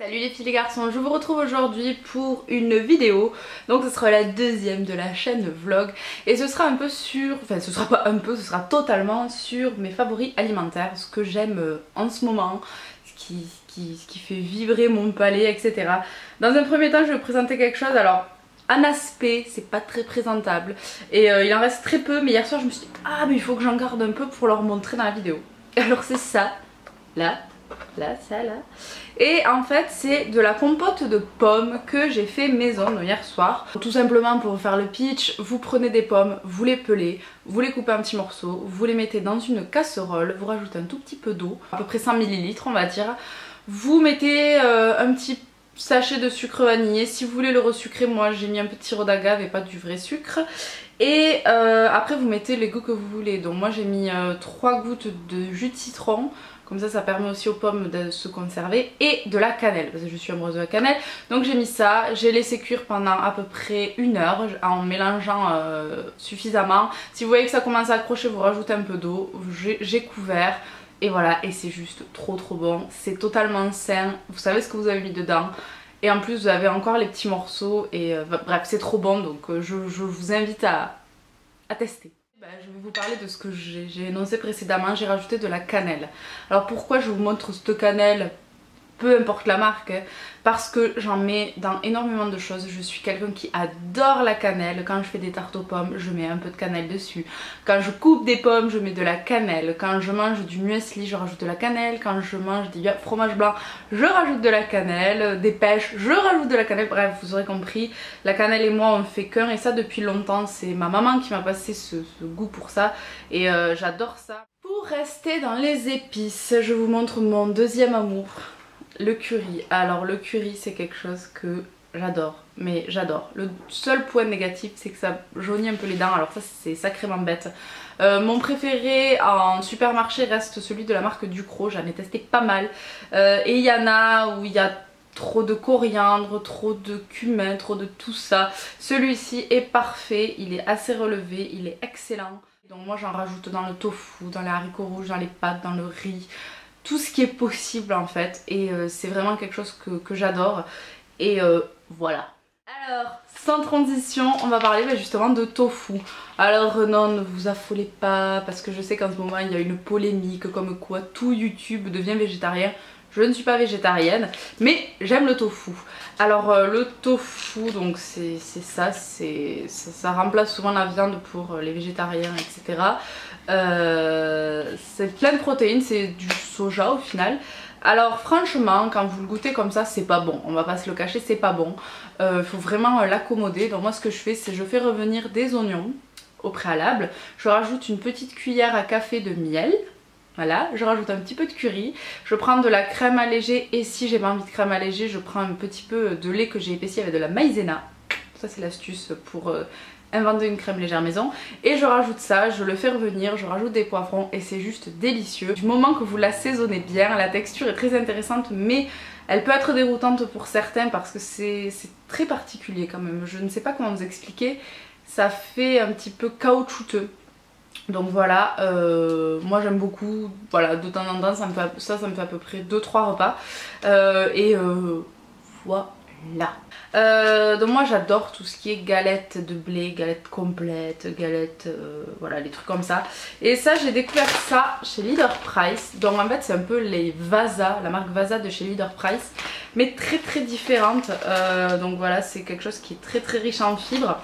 Salut les filles et les garçons, je vous retrouve aujourd'hui pour une vidéo. Donc ce sera la deuxième de la chaîne vlog. Et ce sera un peu sur, enfin ce sera pas un peu, ce sera totalement sur mes favoris alimentaires. Ce que j'aime en ce moment, ce qui fait vibrer mon palais, etc. Dans un premier temps je vais vous présenter quelque chose. Alors en aspect c'est pas très présentable. Et il en reste très peu, mais hier soir je me suis dit ah mais il faut que j'en garde un peu pour leur montrer dans la vidéo. Alors c'est ça, là, ça là. Et en fait c'est de la compote de pommes que j'ai fait maison hier soir. Tout simplement pour faire le pitch, vous prenez des pommes, vous les pelez, vous les coupez en petits morceaux, vous les mettez dans une casserole, vous rajoutez un tout petit peu d'eau, à peu près 100 ml on va dire. Vous mettez un petit sachet de sucre vanillé, si vous voulez le resucrer, moi j'ai mis un peu de sirop d'agave et pas du vrai sucre. Et après vous mettez les goûts que vous voulez, donc moi j'ai mis 3 gouttes de jus de citron. Comme ça permet aussi aux pommes de se conserver. Et de la cannelle, parce que je suis amoureuse de la cannelle. Donc j'ai mis ça, j'ai laissé cuire pendant à peu près 1 heure en mélangeant suffisamment. Si vous voyez que ça commence à accrocher, vous rajoutez un peu d'eau. J'ai couvert. Et voilà, et c'est juste trop bon. C'est totalement sain, vous savez ce que vous avez mis dedans. Et en plus vous avez encore les petits morceaux. Et bref, c'est trop bon, donc je vous invite à tester. Je vais vous parler de ce que j'ai énoncé précédemment, j'ai rajouté de la cannelle. Alors pourquoi je vous montre cette cannelle, peu importe la marque, parce que j'en mets dans énormément de choses. Je suis quelqu'un qui adore la cannelle. Quand je fais des tartes aux pommes, je mets un peu de cannelle dessus. Quand je coupe des pommes, je mets de la cannelle. Quand je mange du muesli, je rajoute de la cannelle. Quand je mange du fromage blanc, je rajoute de la cannelle. Des pêches, je rajoute de la cannelle. Bref, vous aurez compris, la cannelle et moi on fait qu'un, et ça depuis longtemps. C'est ma maman qui m'a passé ce goût pour ça, et j'adore ça. Pour rester dans les épices, je vous montre mon deuxième amour. Le curry. Alors le curry c'est quelque chose que j'adore, mais j'adore. Le seul point négatif c'est que ça jaunit un peu les dents, alors ça c'est sacrément bête. Mon préféré en supermarché reste celui de la marque Ducros, j'en ai testé pas mal. Et il y en a où il y a trop de coriandre, trop de cumin, trop de tout ça. Celui-ci est parfait, il est assez relevé, il est excellent. Donc moi j'en rajoute dans le tofu, dans les haricots rouges, dans les pâtes, dans le riz. Tout ce qui est possible en fait, et c'est vraiment quelque chose que j'adore, et voilà. Alors sans transition on va parler justement de tofu. Alors non, ne vous affolez pas, parce que je sais qu'en ce moment il y a une polémique comme quoi tout YouTube devient végétarien. Je ne suis pas végétarienne, mais j'aime le tofu. Alors le tofu, donc c'est ça, ça remplace souvent la viande pour les végétariens, etc. C'est plein de protéines, c'est du soja au final. Alors franchement, quand vous le goûtez comme ça, c'est pas bon, on va pas se le cacher, c'est pas bon. Il faut vraiment l'accommoder. Donc moi ce que je fais, c'est je fais revenir des oignons au préalable. Je rajoute une petite cuillère à café de miel. Voilà, je rajoute un petit peu de curry, je prends de la crème allégée, et si j'ai pas envie de crème allégée, je prends un petit peu de lait que j'ai épaissi avec de la maïzena. Ça c'est l'astuce pour inventer une crème légère maison. Et je rajoute ça, je le fais revenir, je rajoute des poivrons et c'est juste délicieux. Du moment que vous l'assaisonnez bien, la texture est très intéressante, mais elle peut être déroutante pour certains parce que c'est très particulier quand même. Je ne sais pas comment vous expliquer, ça fait un petit peu caoutchouteux. Donc voilà, moi j'aime beaucoup, voilà, de temps en temps ça me fait à peu près 2-3 repas, voilà. Donc moi j'adore tout ce qui est galettes de blé, galettes complètes, galettes, voilà, les trucs comme ça. Et ça j'ai découvert ça chez Leader Price, donc en fait c'est un peu les Vasa, la marque Vasa de chez Leader Price, mais très différente. Donc voilà, c'est quelque chose qui est très riche en fibres.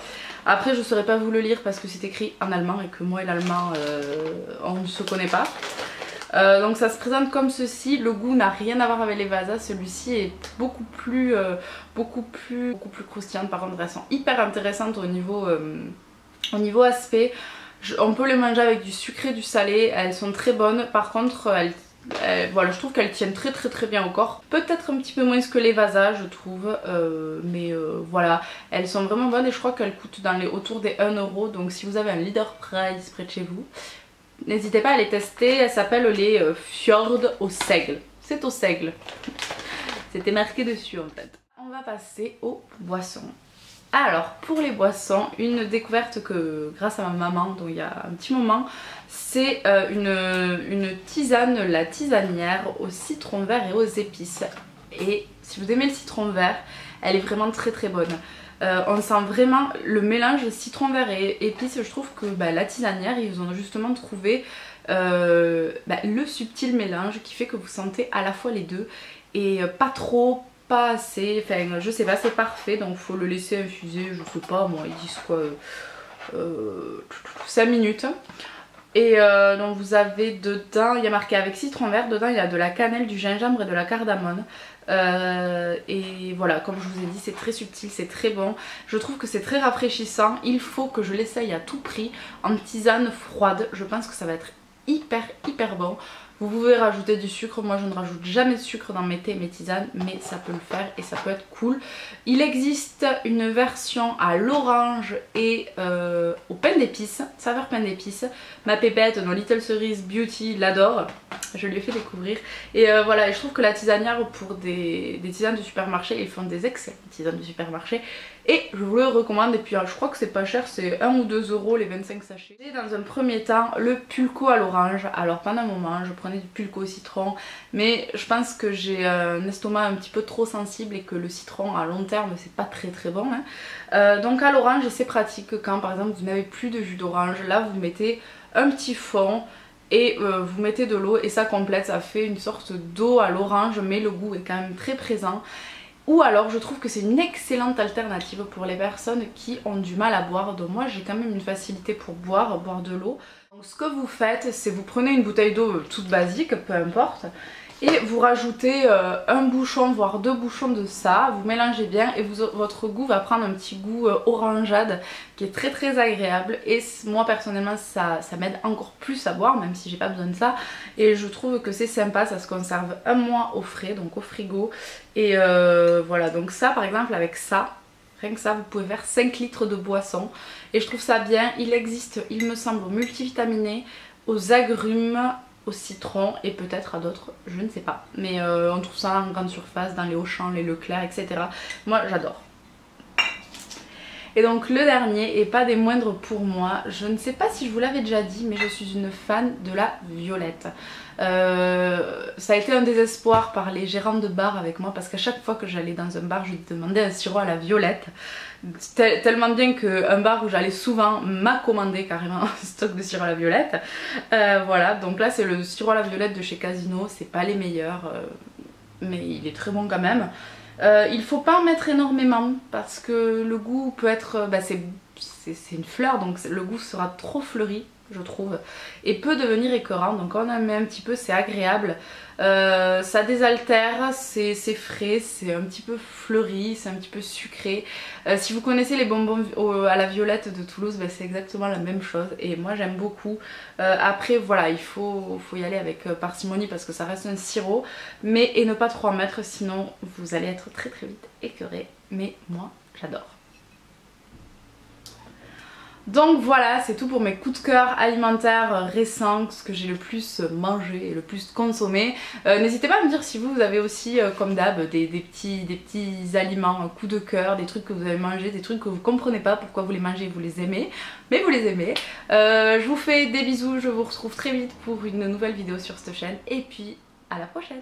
Après je ne saurais pas vous le lire parce que c'est écrit en allemand et que moi et l'allemand on ne se connaît pas. Donc ça se présente comme ceci, le goût n'a rien à voir avec les Vasa, celui-ci est beaucoup plus croustillant. Par contre elles sont hyper intéressantes au niveau aspect. On peut les manger avec du sucré, du salé, elles sont très bonnes. Par contre voilà, je trouve qu'elles tiennent très bien au corps. Peut-être un petit peu moins que les Vasa je trouve, mais voilà, elles sont vraiment bonnes et je crois qu'elles coûtent autour des 1 €. Donc si vous avez un Leader Price près de chez vous, n'hésitez pas à les tester. Elles s'appellent les Fjord au seigle. C'est au seigle. C'était marqué dessus en fait. On va passer aux boissons. Alors pour les boissons, une découverte que grâce à ma maman, donc il y a un petit moment, c'est une tisane, la tisanière au citron vert et aux épices. Et si vous aimez le citron vert, elle est vraiment très très bonne. On sent vraiment le mélange citron vert et épices. Je trouve que la tisanière, ils ont justement trouvé le subtil mélange qui fait que vous sentez à la fois les deux et pas trop, pas assez, enfin je sais pas, c'est parfait, donc faut le laisser infuser, je sais pas moi, ils disent quoi, 5 minutes. Et donc vous avez dedans, il y a marqué avec citron vert, dedans il y a de la cannelle, du gingembre et de la cardamone. Et voilà, comme je vous ai dit, c'est très subtil, c'est très bon. Je trouve que c'est très rafraîchissant. Il faut que je l'essaye à tout prix en tisane froide. Je pense que ça va être hyper bon. Vous pouvez rajouter du sucre, moi je ne rajoute jamais de sucre dans mes thés et mes tisanes, mais ça peut le faire et ça peut être cool. Il existe une version à l'orange et au pain d'épices, saveur pain d'épices. Ma pépette, dans Little Cerise Beauty, l'adore, je lui ai fait découvrir. Et voilà, et je trouve que la tisanière, pour des tisanes de supermarché, ils font des excellentes tisanes de supermarché. Et je vous le recommande, et puis je crois que c'est pas cher, c'est 1 ou 2 euros les 25 sachets. Et dans un premier temps, le pulco à l'orange. Alors pendant un moment, je prenais du pulco au citron, mais je pense que j'ai un estomac un petit peu trop sensible et que le citron à long terme c'est pas très bon. Hein. Donc à l'orange, c'est pratique quand par exemple vous n'avez plus de jus d'orange. Là vous mettez un petit fond et vous mettez de l'eau et ça complète, ça fait une sorte d'eau à l'orange, mais le goût est quand même très présent. Ou alors je trouve que c'est une excellente alternative pour les personnes qui ont du mal à boire. Donc moi j'ai quand même une facilité pour boire de l'eau. Donc ce que vous faites, c'est vous prenez une bouteille d'eau toute basique, peu importe, et vous rajoutez un bouchon voire 2 bouchons de ça, vous mélangez bien et votre goût va prendre un petit goût orangeade qui est très agréable. Et moi personnellement ça m'aide encore plus à boire, même si j'ai pas besoin de ça, et je trouve que c'est sympa, ça se conserve 1 mois au frais, donc au frigo. Et voilà, donc ça par exemple, avec ça, rien que ça, vous pouvez faire 5 litres de boisson et je trouve ça bien. Il existe, il me semble, multivitaminé, aux agrumes, au citron et peut-être à d'autres, je ne sais pas, mais on trouve ça en grande surface, dans les Auchan, les Leclerc, etc. Moi j'adore. Et donc le dernier, et pas des moindres pour moi, je ne sais pas si je vous l'avais déjà dit, mais je suis une fan de la violette. Ça a été un désespoir par les gérants de bar avec moi, parce qu'à chaque fois que j'allais dans un bar, je demandais un sirop à la violette. Tellement bien qu'un bar où j'allais souvent m'a commandé carrément un stock de sirop à la violette. Voilà, donc là c'est le sirop à la violette de chez Casino, c'est pas les meilleurs, mais il est très bon quand même. Il faut pas en mettre énormément parce que le goût peut être, c'est une fleur, donc le goût sera trop fleuri je trouve, et peut devenir écœurant. Donc quand on en met un petit peu, c'est agréable, ça désaltère, c'est frais, c'est un petit peu fleuri, c'est un petit peu sucré. Si vous connaissez les bonbons à la violette de Toulouse, c'est exactement la même chose et moi j'aime beaucoup. Après voilà, il faut y aller avec parcimonie parce que ça reste un sirop, mais et ne pas trop en mettre, sinon vous allez être très vite écœuré, mais moi j'adore. Donc voilà, c'est tout pour mes coups de cœur alimentaires récents, ce que j'ai le plus mangé et le plus consommé. N'hésitez pas à me dire si vous avez aussi, comme d'hab, des petits aliments coups de cœur, des trucs que vous avez mangés, des trucs que vous comprenez pas pourquoi vous les mangez, vous les aimez, mais vous les aimez. Je vous fais des bisous, je vous retrouve très vite pour une nouvelle vidéo sur cette chaîne et puis à la prochaine.